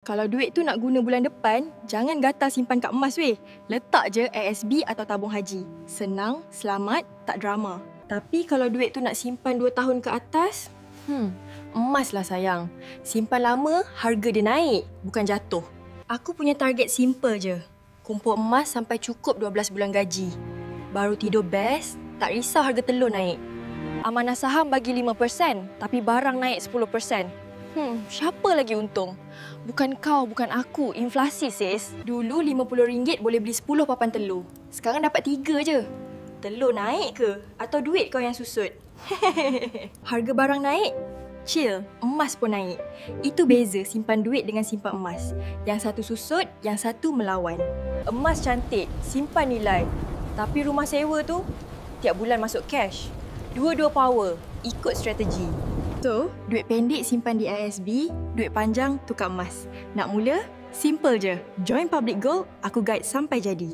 Kalau duit tu nak guna bulan depan, jangan gatal simpan kat emas weh. Letak je ASB atau tabung haji. Senang, selamat, tak drama. Tapi kalau duit tu nak simpan 2 tahun ke atas, emas lah sayang. Simpan lama, harga dia naik, bukan jatuh. Aku punya target simple je. Kumpul emas sampai cukup 12 bulan gaji. Baru tidur best, tak risau harga telur naik. Amanah saham bagi 5%, tapi barang naik 10%. Siapa lagi untung? Bukan kau, bukan aku. Inflasi, sis. Dulu RM50 boleh beli 10 papan telur. Sekarang dapat 3 je. Telur naik ke? Atau duit kau yang susut? Harga barang naik? Chill, emas pun naik. Itu beza simpan duit dengan simpan emas. Yang satu susut, yang satu melawan. Emas cantik, simpan nilai. Tapi rumah sewa tu, tiap bulan masuk cash. Dua-dua power, ikut strategi. So, duit pendek simpan di ASB, duit panjang tukar emas. Nak mula? Simple je. Join Public Gold, aku guide sampai jadi.